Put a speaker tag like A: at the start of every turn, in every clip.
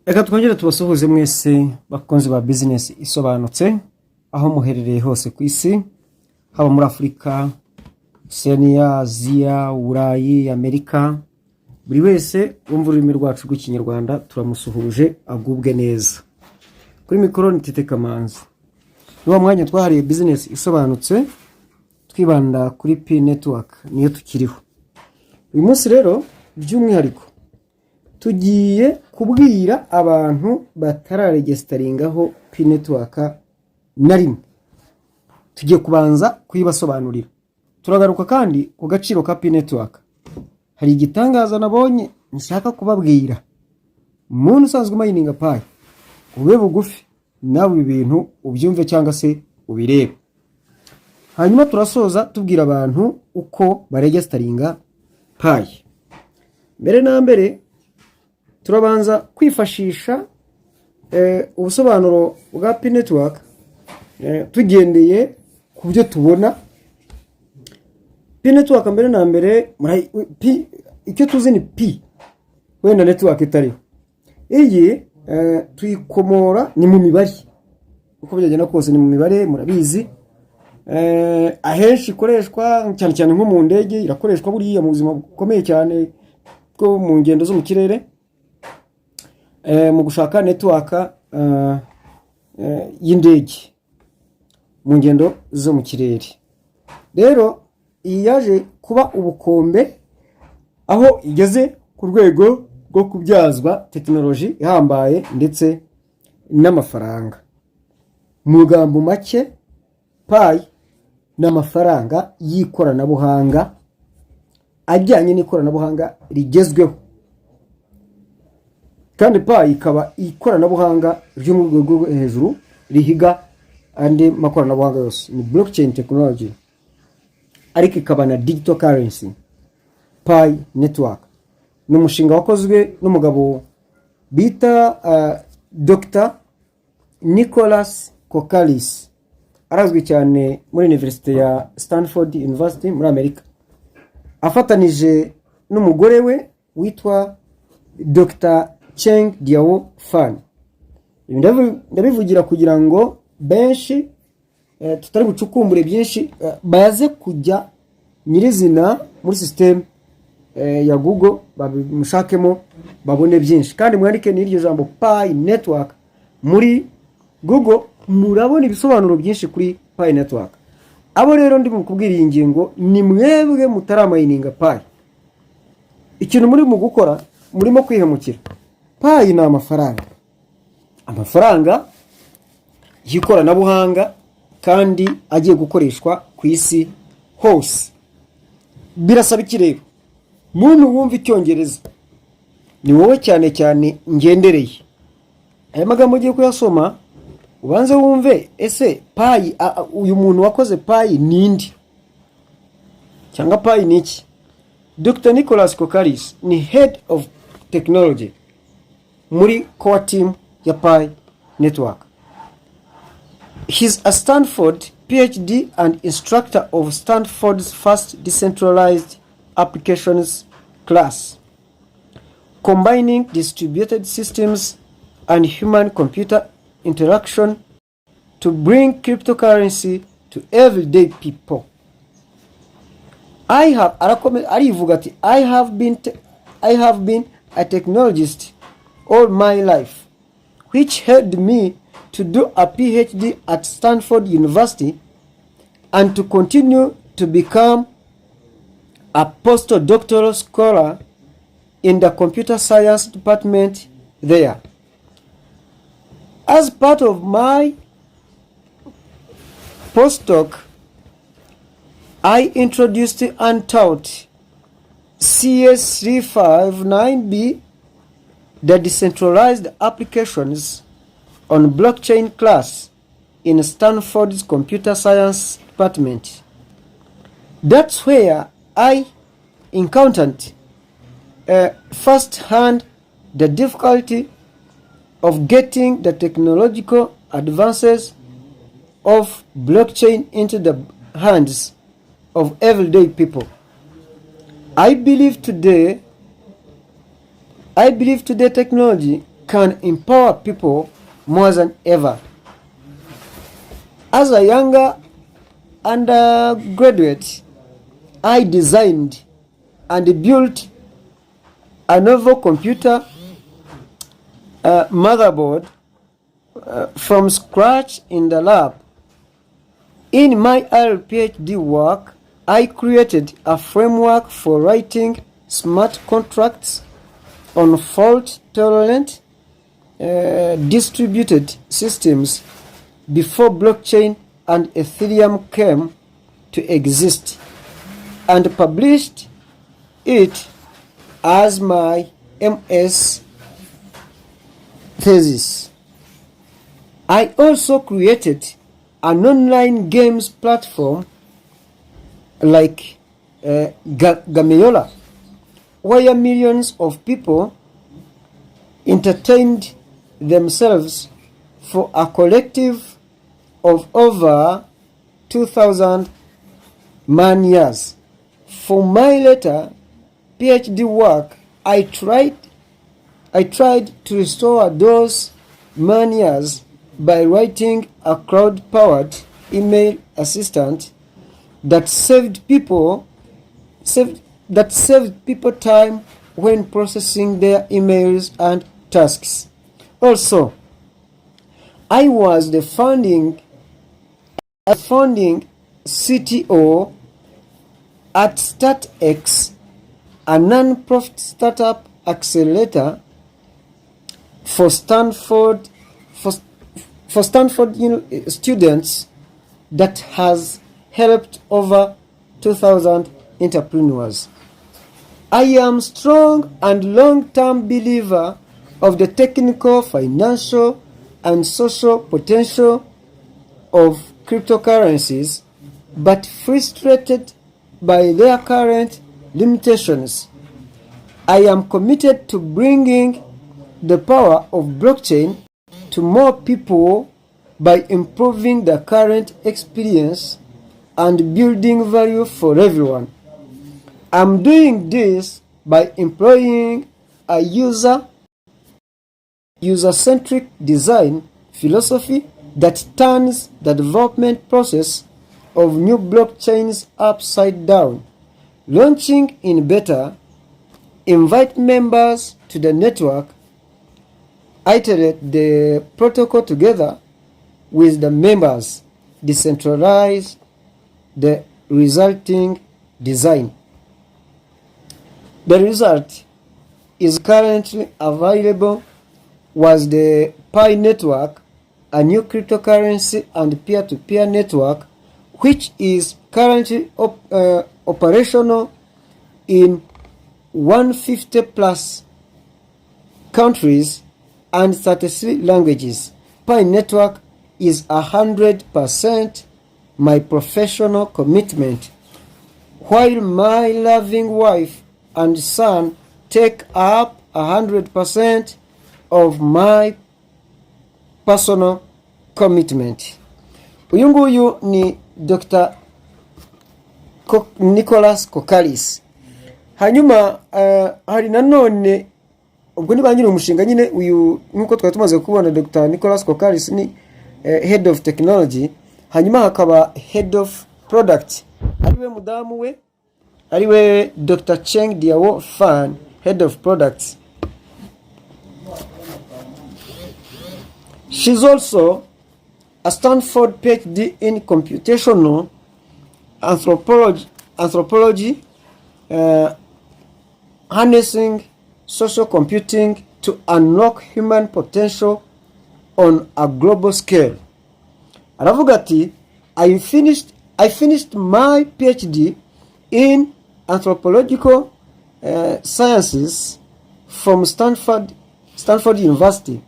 A: Reka twongere tubasuhuze mwese bakunzi ba business isobanutse aho muherereye hose ku isi, haba muri Afrika, Oceania, Asia, Burayi, Amerika. Buri wese wumva ururimi rwacu rw'ikinyarwanda turamusuhuje agubwe neza. Kuri mikoro ni titekamanzi. Niwo mwanya twahariye business isobanutse twibanda kuri P network niyo tukiriho. Uyu munsi rero by'umwihariko tugiye kubwira abantu batararegisteringaho P network na rimwe. Tugiye kubanza kuyibasobanurira. Turagaruka kandi ku gaciro ka P network. Hari igitangaza nabonye nshaka kubabwira. Umuntu usanzwe mininga Pi, ube bugufi nawe ibintu ubyumve cyangwa se ubirebe. Hanyuma turasoza tubwira abantu uko baregisteringa Pi. Mbere na mbere turabanza kwifashisha ubusobanuro bwa P network tugendeye ku byo tubona. P network mbere na mbere P icyo tuzi ni P, wenda network itariho. Iyi tuyikomora ni mu mibare, uko byagenda kose ni mu mibare murabizi. Ahenshi ikoreshwa cyane cyane nko mu ndege, irakoreshwa buriya mu buzima bukomeye cyane bwo mu ngendo zo mu kirere, mu gushaka network y'indege mu ngendo zo mu kirere. Rero iyi yaje kuba ubukombe aho igeze ku rwego rwo kubyazwa tekinoloji ihambaye ndetse n'amafaranga. Mu gambo make Pi n'amafaranga y'ikoranabuhanga ajyanye n'ikoranabuhanga rigezweho, kandi Pi ikaba ikoranabuhanga ryo mu rwego rwo hejuru rihiga andi makoranabuhanga yose. Ni blockchain technology ariko ikaba na digital currency. Pi network ni umushinga wakozwe n'umugabo bita Dr. Nicholas Kokalis, arazwi cyane muri University ya Stanford University muri Amerika, afatanije n'umugore we witwa Dr. Cheng Diao Fan. Ndabivugira kugira ngo benshi tutari bucukumbure byinshi baze kujya nyirizina muri system ya Google bamushakemo babone byinshi, kandi mwandike n'iryo jambo Pi network muri Google murabona ibisobanuro byinshi kuri Pi network. Abo rero ndi mukubwira iyi ngingo ni mwebwe mutaramayininga Pi. Ikintu muri mu gukora murimo kwihemukira. Pi ni amafaranga y'ikoranabuhanga kandi agiye gukoreshwa ku isi hose. Birasaba iki rero? Muntu wumva icyongereza ni wowe cyane cyane ngendereye. Aya magambo ugiye kuyasoma ubanze wumve ese Pi uyu muntu wakoze Pi nindi cyangwa Pi ni iki? Dr. Nicholas Kokalis ni head of technology muri core team ya Pi network. He's a Stanford PhD and instructor of Stanford's first decentralized applications class, combining distributed systems and human-computer interaction to bring cryptocurrency to everyday people. I have been a technologist all my life, which helped me to do a PhD at Stanford University and to continue to become a postdoctoral scholar in the computer science department there. As part of my postdoc, I introduced and taught CS359B, the decentralized applications on blockchain class in Stanford's computer science department. That's where I encountered firsthand the difficulty of getting the technological advances of blockchain into the hands of everyday people. I believe today technology can empower people more than ever. As a younger undergraduate, I designed and built a novel computer motherboard from scratch in the lab. In my early PhD work, I created a framework for writing smart contracts on fault-tolerant distributed systems before blockchain and Ethereum came to exist, and published it as my MS thesis. I also created an online games platform like Gameola, where millions of people entertained themselves for a collective of over 2,000 man-years. For my later PhD work, I tried to restore those man-years by writing a crowd-powered email assistant that saved people time when processing their emails and tasks. Also, I was the founding CTO at StartX, a non-profit startup accelerator for Stanford students that has helped over 2,000 entrepreneurs. I am strong and long-term believer of the technical, financial, and social potential of cryptocurrencies, but frustrated by their current limitations. I am committed to bringing the power of blockchain to more people by improving the current experience and building value for everyone. I'm doing this by employing a user-centric design philosophy that turns the development process of new blockchains upside down. Launching in beta, invite members to the network, iterate the protocol together with the members, decentralize the resulting design. The result is currently available was the Pi network, a new cryptocurrency and peer-to-peer network, which is currently operational in 150 plus countries and 33 languages. Pi network is 100% my professional commitment, while my loving wife and son take up 100% of my personal commitment. Uyu nguyu ni Dr. Nicholas Kokalis. Hanyuma hari nanone ubwo ni banyiri umushinga nyine uyu nkuko twari tumaze kubona Dr. Nicholas Kokalis ni head of technology, hanyuma hakaba head of product ariwe mudamu we ariwe Dr. Cheng Diao Fan, head of products. She's also a Stanford PhD in computational anthropology, harnessing social computing to unlock human potential on a global scale. Aravuga ati, I finished my PhD in anthropological sciences from Stanford University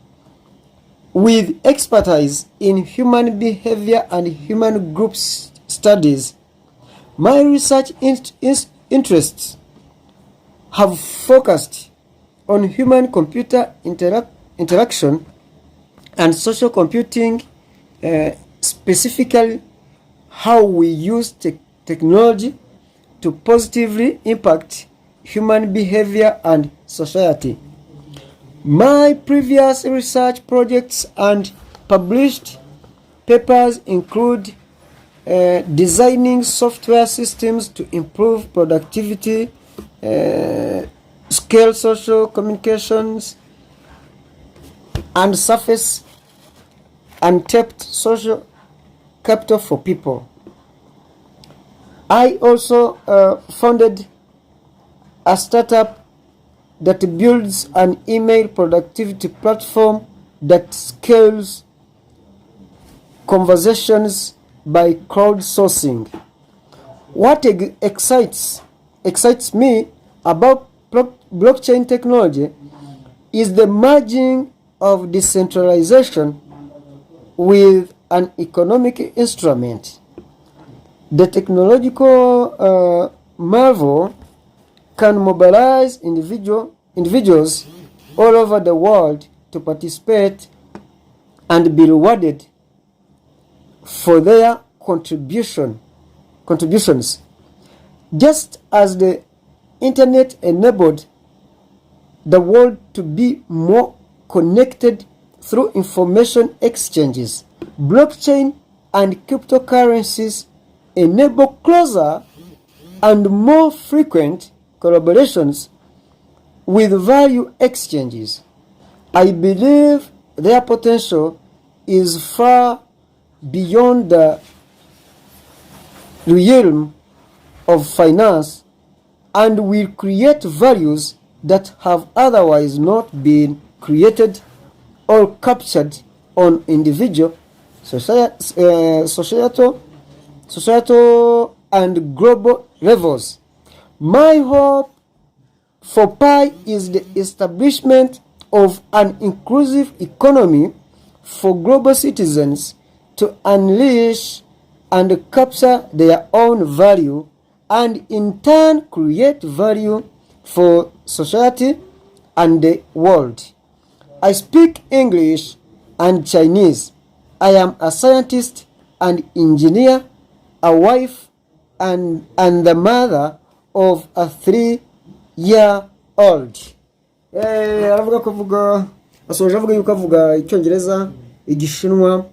A: with expertise in human behavior and human groups studies. My research interests have focused on human-computer interaction and social computing, specifically how we use technology to positively impact human behavior and society. My previous research projects and published papers include designing software systems to improve productivity, scale social communications, and surface untapped social capital for people. I also founded a startup that builds an email productivity platform that scales conversations by crowdsourcing. What excites me about blockchain technology is the merging of decentralization with an economic instrument. The technological marvel can mobilize individuals all over the world to participate and be rewarded for their contributions. Just as the internet enabled the world to be more connected through information exchanges, blockchain and cryptocurrencies enable closer and more frequent collaborations with value exchanges. I believe their potential is far beyond the realm of finance and will create values that have otherwise not been created or captured on individual, societal, and global levels. My hope for Pi is the establishment of an inclusive economy for global citizens to unleash and capture their own value and in turn create value for society and the world. I speak English and Chinese. I am a scientist and engineer, a wife, and the mother of a 3-year-old. Asoje avuga yuko avuga Icyongereza, Igishinwa,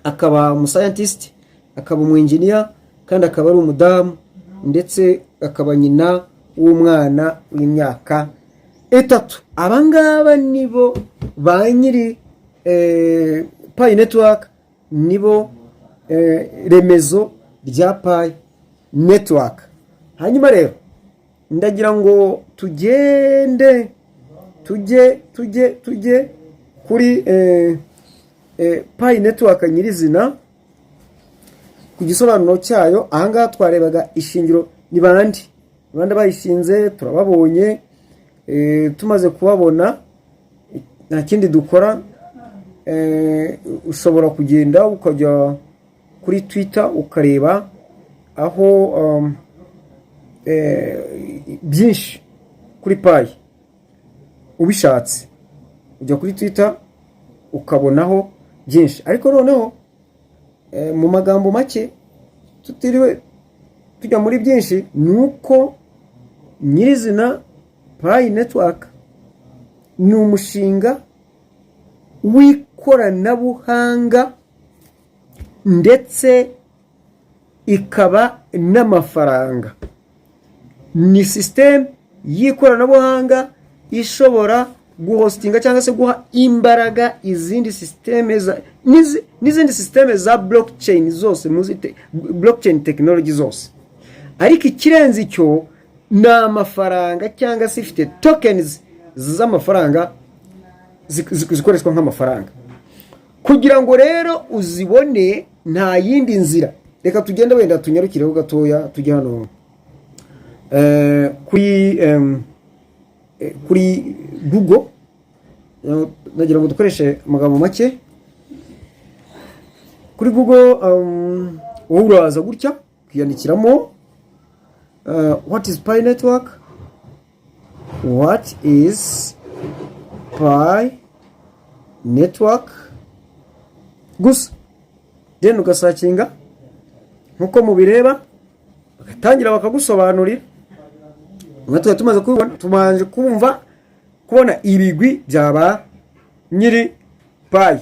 A: akaba umu scientist, akaba umu engineer, kandi akaba ari umudamu ndetse akaba nyina w'umwana w'imyaka 3. Abangaba nibo ba nyiri Pi network, nibo remezo rya Pi network. Hanyuma rero ndagira ngo tujye kuri Pi network nyirizina ku gisobanuro cyayo. Ahangaha twarebaga ishingiro ni bandi bayishinze, turababonye. Tumaze kubabona nta kindi dukora, ushobora kugenda ukajya kuri Twitter ukareba aho byinshi kuri Pi. Ubishatse ujya kuri Twitter ukabonaho byinshi, ariko noneho mu magambo make tutiriwe tujya muri byinshi, nuko nyirizina Pi network ni umushinga w'ikoranabuhanga ndetse ikaba n'amafaranga. Ni system y'ikoranabuhanga ishobora guhostinga cyangwa se guha imbaraga izindi systeme za blockchain zose, blockchain technology zose. Ariko ikirenze icyo na amafaranga cyangwa se ifite tokens z'amafaranga zikoreshwa nk'amafaranga. Kugira ngo rero uzibone nta yindi nzira, reka tugende wenda tunyarukireho gatoya tujye hano kuri Google. Nagira ngo dukoreshe amagambo make kuri Google. Wowe uraza gutya kwiyandikiramo what is Pi network, what is Pi network gusa, then ugasakinga nkuko mubireba, bagatangira bakagusobanurira. Natwe tumaze kubona, tumanje kumva kubona ibigwi byaba nyiri Pi.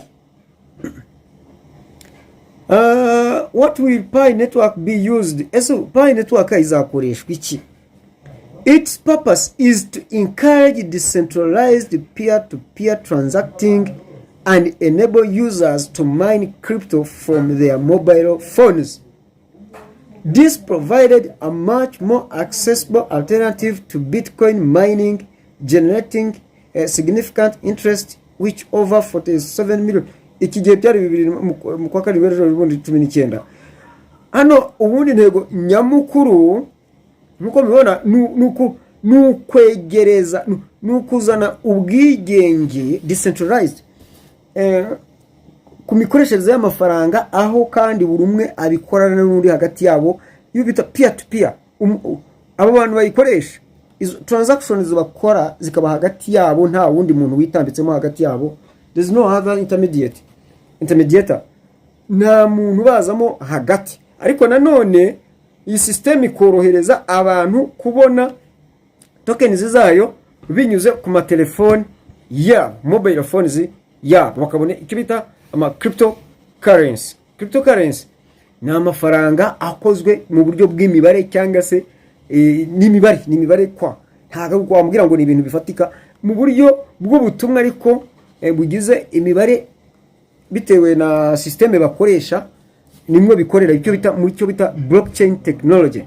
A: What will Pi network be used? Pi network izakoreshwa iki? Its purpose is to encourage decentralized peer-to-peer transacting and enable users to mine crypto from their mobile phones. This provided a much more accessible alternative to Bitcoin mining, generating a significant interest, which over 47 million. Ikigihe byari bibiri mu kwa kane b'ejo 2019. Hano ubundi ntego nyamukuru nuko mibona nukwegereza nukuzana ubwigenge decentralized ku mikoreshereze y'amafaranga, aho kandi buri umwe abikorana n'undi hagati yabo, iyo bita peer to peer. Abo bantu bayikoresha izo transactions bakora zikaba hagati yabo, nta wundi muntu witambitsemo hagati yabo. There's no other intermediator, nta muntu bazamo hagati. Ariko nanone iyi system ikorohereza abantu kubona tokens zayo binyuze ku matelefone ya mobile phones ya bakabone icyo bita ama cryptocurrency. Cryptocurrency ni amafaranga akozwe mu buryo bw'imibare cyangwa se n'imibare kwa, ntago kwambwira ngo ni ibintu bifatika mu buryo bw'ubutumwa, ariko bugize imibare bitewe na system bakoresha. Nimwe bikorera icyo bita muri cyo bita blockchain technology.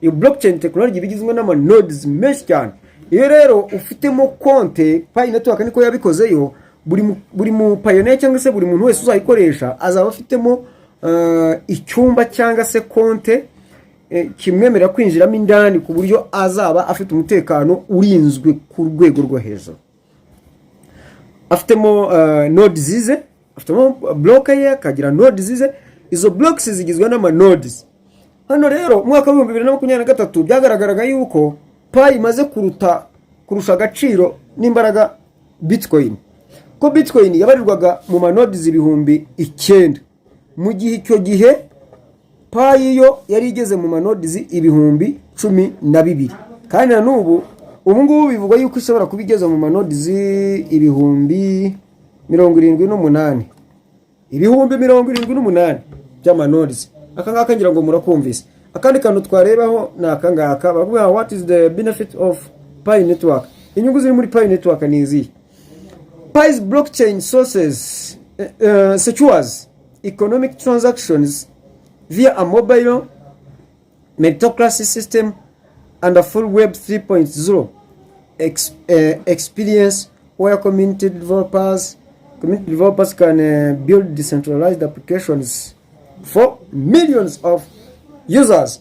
A: Iyo blockchain technology bigizwe n'ama nodes menshi cyane. Iyo rero ufitemo konte Pi network niko yabikozeyo, buri mu pioneer cyangwa se buri muntu wese uzayikoresha azaba afitemo icyumba cyangwa se konte kimwemerera kwinjiramo indani ku buryo azaba afite umutekano urinzwe ku rwego rwo hejuru. Afitemo nodes zize, afitemo block ye kagira nodes zize. Izo blocks zigizwe n'ama nodes. Hano rero mwaka wa 2023 byagaragaraga yuko Pi imaze kurusha agaciro n'imbaraga Bitcoin. Ko Bitcoin yabarirwaga mu ma nodes ibihumbi 9, mu gihe icyo gihe Pi yo yari igeze mu ma nodes ibihumbi 12. Kandi na n'ubu ngubu bivugwa yuko ishobora kubigeza mu ma nodes ibihumbi 78. Ibihumbi 78 by'ama nodes. Akangaka ngira ngo murakumvise. Akandi kantu twarebaho na akangaka bavuga what is the benefit of Pi network. Inyungu ziri muri Pi network ni izi. Pi's blockchain sources secures economic transactions via a mobile meritocracy system and a full web 3.0 experience where community developers can build decentralized applications for millions of users.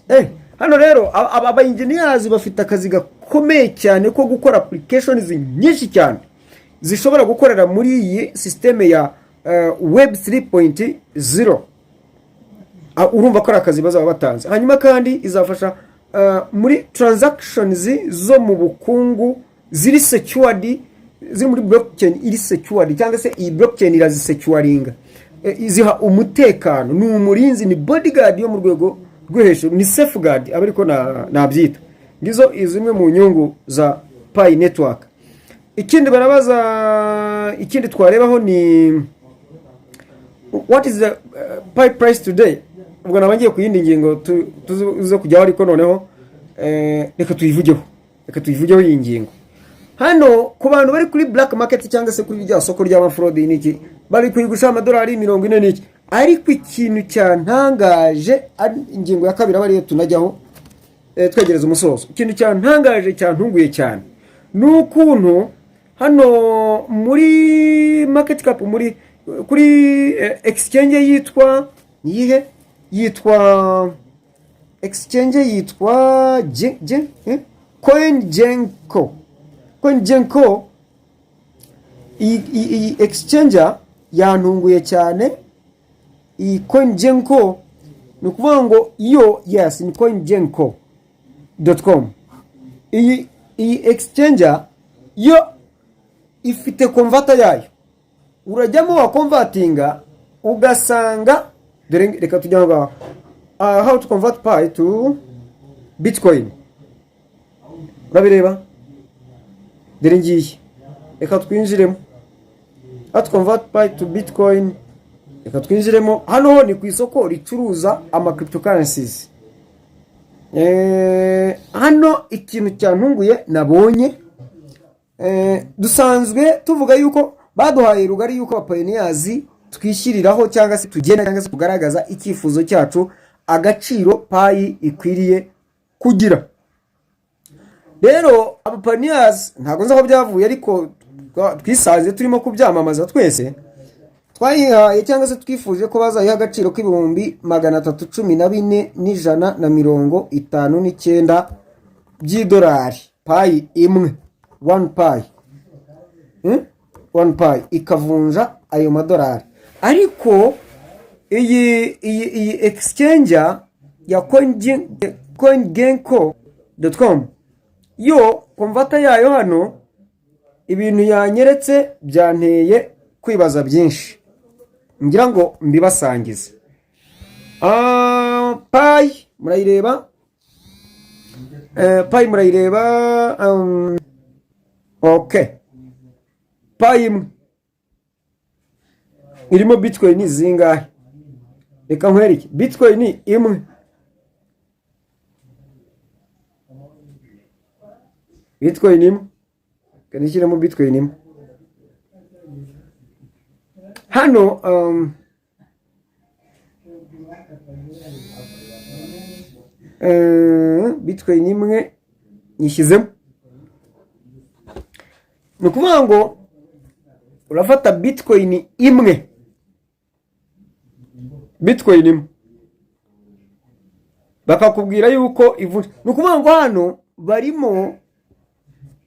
A: Hano rero aba engineers bafite akazi gakomeye cyane ko gukora applications nyinshi cyane zishobora gukorera muri iyi system ya web 3.0. Urumva ko akazi bazaba batanze. Hanyuma kandi izafasha muri transactions zo mu bukungu ziri secured, ziri muri blockchain iri secured, cyangwa se iyi blockchain irazisecuringa, iziha umutekano, ni umurinzi, ni bodyguard yo mu rwego rwo hejuru, ni safeguard abariko nabyita. Ngizo izimwe mu nyungu za Pi network. Ikindi barabaza, ikindi twarebaho ni what is the Pi price today. Ubwo nabangiye ku yindi ngingo tuzo kujyaho, ariko noneho reka tuyivugeho iyi ngingo. Hano ku bantu bari kuri black market cyangwa se kuri rya soko ry'ama fraud niki bari kuyigusha amadolari 40 niki. Ariko ikintu cyantangaje ingingo ya kabiri abari tunajyaho twegereza umusozo. Ikintu cyantangaje cyantunguye cyane nukuntu hano muri market cap muri kuri exchange yitwa nihe exchange yitwa CoinGecko. I exchanger yantunguye cyane. I CoinGecko nukuvuga ngo iyo yes ni CoinGecko.com. I exchanger yo ifite converter yayo, urajyamo wa convertinga ugasanga reka tujyanga how to convert Pi to Bitcoin. Urabireba dore ngiye reka twinjiremo. At convert pi to bitcoin, reka twinjiremo. Hano ho ni ku isoko ricuruza ama cryptocurrencies. Hano ikintu cyantunguye nabonye, dusanzwe tuvuga yuko baduhaye rugari yuko abapioneers twishyiriraho cyangwa se tugenda cyangwa se kugaragaza icyifuzo cyacu agaciro payi ikwiriye kugira. Rero abapioneers ntago nzi aho byavuye, ariko twisanze turimo kubyamamaza twese, twayihaye cyangwa se twifuje ko bazayiha agaciro k'ibihumbi 314.59 by'idolari payi imwe, one payi ikavunja ayo madolari. Ariko iyi exchanger ya coingenco.com yo konvata yayo hano ibintu yanyeretse byanteye kwibaza byinshi, ngira ngo mbibasangize. Payi murayireba, payi murayireba. Okay, payi imwe irimo bitcoin zingahe? Reka nkwereke. Bitcoin imwe, bitcoin imwe, kanishyiramo bitcoin imwe hano. Bitcoin imwe nyishyizemo. Ni ukuvuga ngo urafata bitcoin imwe, bitcoin imwe bakakubwira yuko ivunja. Ni ukuvuga ngo hano barimo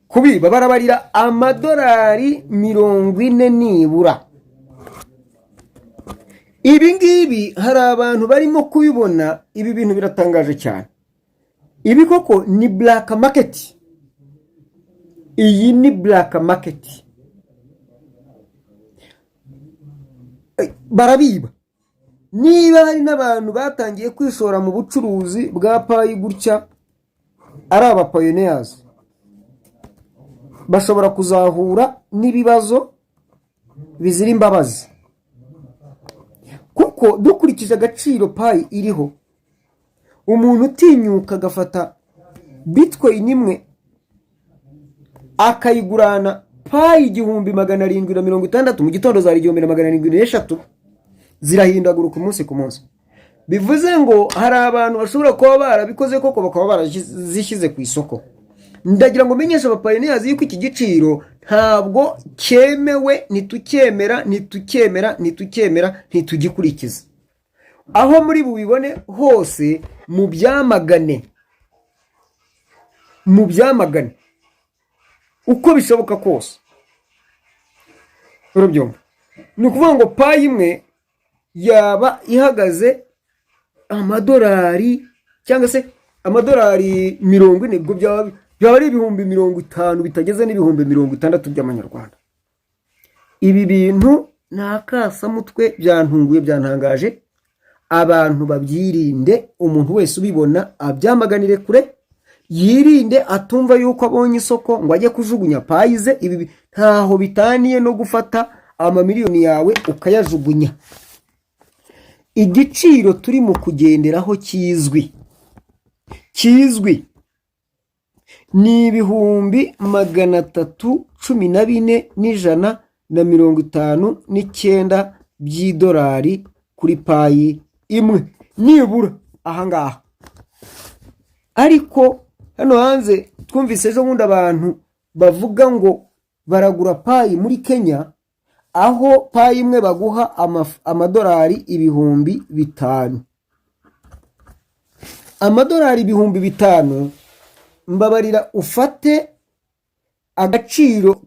A: kubiba, barabarira amadolari 40 nibura. Ibi ngibi hari abantu barimo kubibona, ibi bintu biratangaje cyane. Ibi koko ni black market. Iyi ni black market. Barabiba. Niba hari n'abantu batangiye kwishora mu bucuruzi bwa payi gutya ari aba pioneers, bashobora kuzahura n'ibibazo bizira imbabazi. Kuko dukurikije agaciro payi iriho, umuntu utinyuka agafata bitcoin imwe akayigurana payi 1760, mu gitondo zari 1760, zirahindagura umunsi ku munsi. Bivuze ngo hari abantu bashobora kuba barabikoze koko bakaba barazishyize ku isoko. Ndagira ngo menyesha abapioneers yuko iki giciro ntabwo cyemewe, ntitugikurikiza. Aho muri bubibone hose mu byamagane uko bishoboka kose. Urubyo ni ukuvuga ngo payi imwe yaba ihagaze amadolari cyangwa se amadolari 40, ubwo byaba ari ibihumbi 50 bitageze n'ibihumbi 60 by'amanyarwanda. Ibi bintu nakasa mutwe byantunguye, byantangaje. Abantu babyirinde, umuntu wese ubibona abyamaganire kure, yirinde atumva yuko abonye isoko ngo ajye kujugunya payize. Ibi ntaho bitaniye no gufata amamiliyoni yawe ukayajugunya. Igiciro turi mu kugenderaho kizwi ni ibihumbi 314.159 by'idolari kuri payi imwe nibura ahangaha. Ariko hano hanze twumvise ejo bundi abantu bavuga ngo baragura payi muri Kenya, aho payi imwe baguha amadolari 5,000. Amadolari 5,000, mbabarira ufate agaciro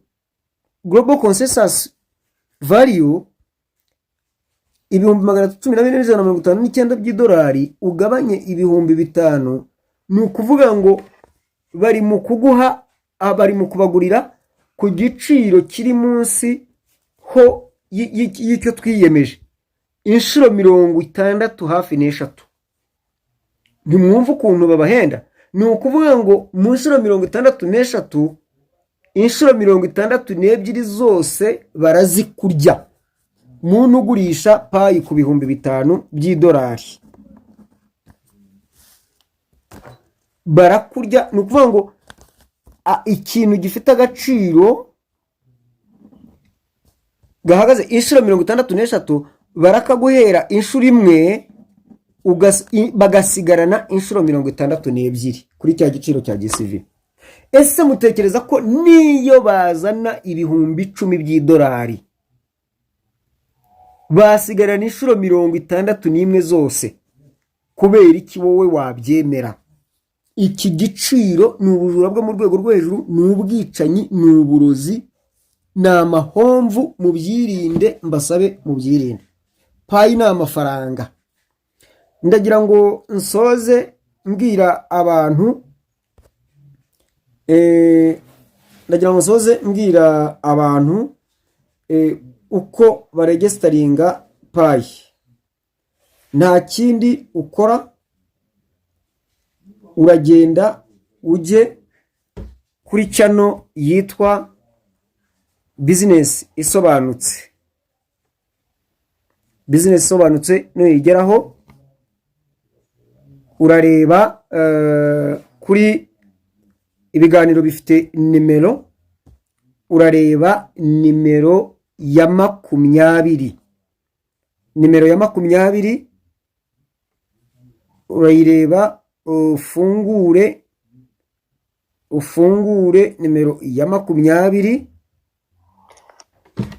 A: global consensus value 314.159 by'idolari, ugabanye 5,000, ni ukuvuga ngo bari mu kuguha, bari mu kubagurira ku giciro kiri munsi ho y'icyo twiyemeje inshuro 60 hafi n'3. Ntimwumva ukuntu babahenda. Ni ukuvuga ngo mu nshuro 63 inshuro 62 zose barazikurya. Muntu ugurisha payi ku bihumbi 5 by'idolari barakurya. Ni ukuvuga ngo ikintu gifite agaciro gahagaze inshuro 63 barakaguhera inshuro imwe bagasigarana inshuro 62 kuri cya giciro cya gisivili. Ese mutekereza ko niyo bazana ibihumbi 10 by'idolari basigarana inshuro 61 zose, kubera iki wowe wabyemera? Iki giciro ni ubujura bwo mu rwego rwo hejuru, ni ubwicanyi, ni uburozi, ni amahomvu. Mu byirinde, mbasabe mu byirinde. Payi ni amafaranga. Ndagira ngo nsoze mbwira abantu uko baregestaringa payi. Nta kindi ukora, uragenda uje kuri channel yitwa Business Isobanutse. Business Isobanutse nuyigeraho urareba kuri ibiganiro bifite nimero, urareba nimero ya 20. Nimero ya 20 urayireba, ufungure nimero ya 20.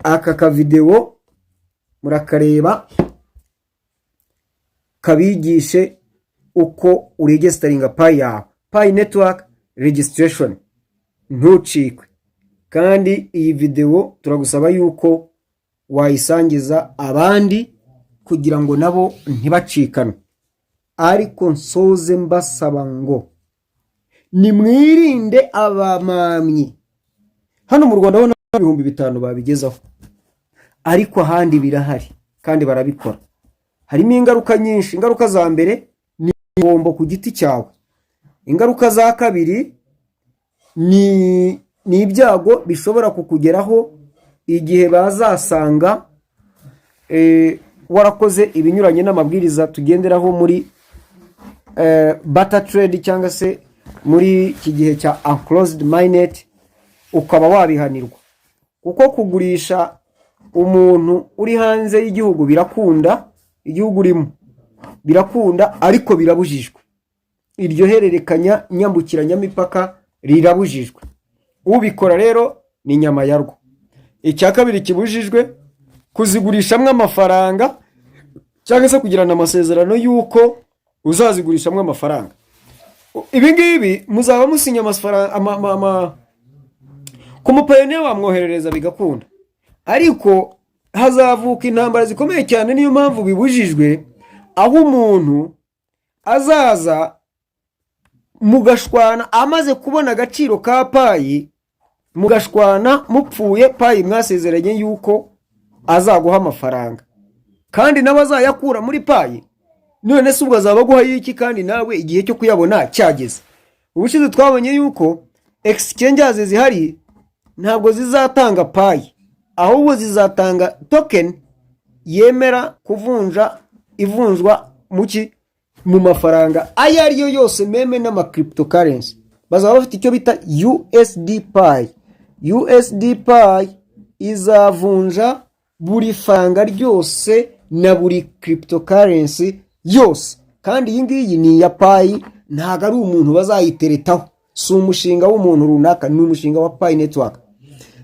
A: Aka video murakareba kabigishe uko uregisteringa payi yawe. Payi network registration ntucikwe. Kandi iyi video turagusaba yuko wayisangiza abandi kugira ngo nabo ntibacikane. Ariko nsoze mbasaba ngo nimwirinde abamamyi. Hano mu Rwanda ho ibihumbi 5 babigezaho, ariko ahandi birahari kandi barabikora. Harimo ingaruka nyinshi. Ingaruka za mbere ni ngombo ku giti cyawe. Ingaruka za kabiri ni ibyago bishobora kukugeraho igihe bazasanga warakoze ibinyuranye n'amabwiriza tugenderaho muri barter trade cyangwa se muri iki gihe cya unclosed minded, ukaba wabihanirwa. Kuko kugurisha umuntu uri hanze y'igihugu birakunda, igihugu urimo birakunda, ariko birabujijwe. Iryo hererekanya nyambukiranyamipaka rirabujijwe. Ubikora rero ni nyama yarwo. Icya kabiri kibujijwe kuzigurishamwe amafaranga cyangwa se kugirana amasezerano yuko uzazigurishamwe amafaranga. Ibi ngibi muzaba musinya amafaranga ku mupayiniya wamwoherereza bigakunda, ariko hazavuka intambara zikomeye cyane. Niyo mpamvu bibujijwe, aho umuntu azaza mugashwana amaze kubona agaciro ka payi, mugashwana mupfuye, payi mwasezeranye yuko azaguha amafaranga kandi nawe azayakura muri payi. None se ubwo azaba guha iki kandi nawe igihe cyo kuyabona cyageze? Ubushize twabonye yuko exchanges zihari ntabwo zizatanga payi, ahubwo zizatanga token yemera kuvunja ivunjwa mu mafaranga ayo ariyo yose, meme n'ama cryptocurrency. Bazaba bafite icyo bita USD Pi. USD Pi izavunja buri faranga ryose na buri cryptocurrency yose. Kandi iyi ngiyi ni ya Pi, ntago ari umuntu bazayiteretaho, si umushinga w'umuntu runaka, ni umushinga wa Pi network.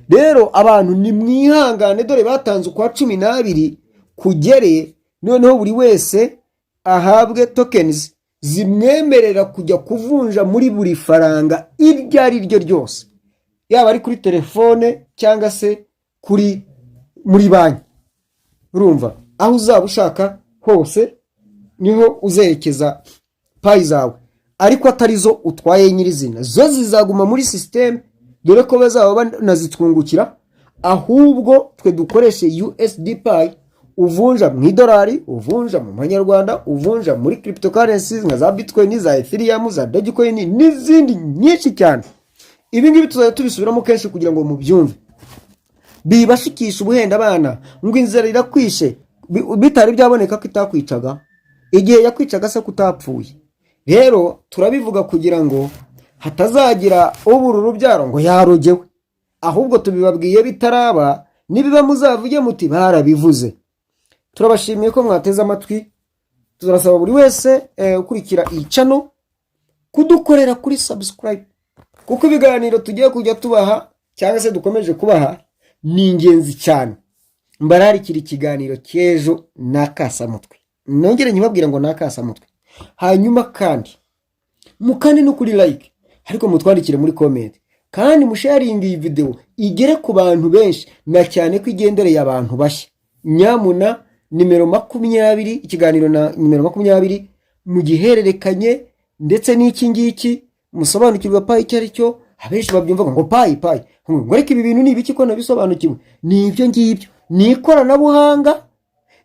A: Rero abantu ni mwihangane, dore batanze ukwa 12 kugere, noneho buri wese ahabwe tokens zimwemerera kujya kuvunja muri buri faranga iryo ari ryo ryose, yaba ari kuri telefone cyangwa se muri banki. Urumva, aho uzaba ushaka hose niho uzerekeza payi zawe, ariko atarizo utwaye nyirizina. Zo zizaguma muri system, dore ko bazaba banazitwungukira. Ahubwo twe dukoreshe USD Pi, uvunja mu idolari, uvunja mu manyarwanda, uvunja muri cryptocurrencies nka za Bitcoin, za Ethereum, za Dogecoin n'izindi nyinshi cyane. ibi ngibi tuzajya tubisubiramo kenshi kugira ngo mubyumve. Bibashikisha ubuhenda abana ngo inzara irakwishe bitari byaboneka ko itakwicaga, igihe yakwicaga se kutapfuye. Rero turabivuga kugira ngo hatazagira ubura urubyaro ngo yarogewe, ahubwo tubibabwiye bitaraba, nibiba muzavuge muti barabivuze. Turabashimiye ko mwateze amatwi. Turasaba buri wese ukurikira iyi channel kudukorera kuri subscribe, kuko ibiganiro tugiye kujya tubaha cyangwa se dukomeje kubaha ni ingenzi cyane. Mbararikira ikiganiro cyejo nakasamutwe, nongere nyibabwira ngo nakasamutwe. Hanyuma kandi mukane no kuri like, ariko mutwandikire muri comment, kandi musharinga iyi video igere ku bantu benshi, na cyane ko igendereye abantu bashya. Nyamuna nimero 20, ikiganiro na nimero 20 mu gihererekanye, ndetse n'iki ngiki musobanukirwa payi icyo ari cyo. Abenshi babyumva ngo payi ngo reka ibi bintu ni ibiki ko nabisobanukiwe. Ni ibyo ngibyo, ni ikoranabuhanga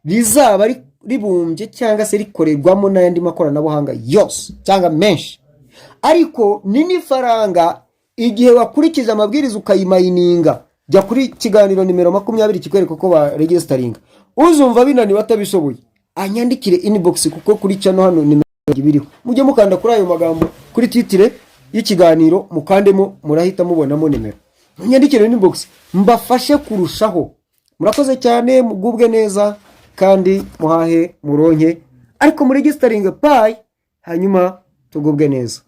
A: rizaba ribumbye cyangwa se rikorerwamo n'ayandi makoranabuhanga yose cyangwa menshi, ariko ni n'ifaranga igihe wakurikije amabwiriza ukayimayininga. Jya kuri kiganiro nimero 20 kikwereka ko ba registeringa. Uzumva binani batabishoboye anyandikire inbox, kuko kuri channel hano nimero ibiriho. Mujye mukanda kuri ayo magambo kuri titire y'ikiganiro, mukandemo murahita mubonamo nimero. Nyandikire inbox mbafashe kurushaho. Murakoze cyane, mugubwe neza kandi muhahe muronke, ariko muri registeringa payi hanyuma tugubwe neza.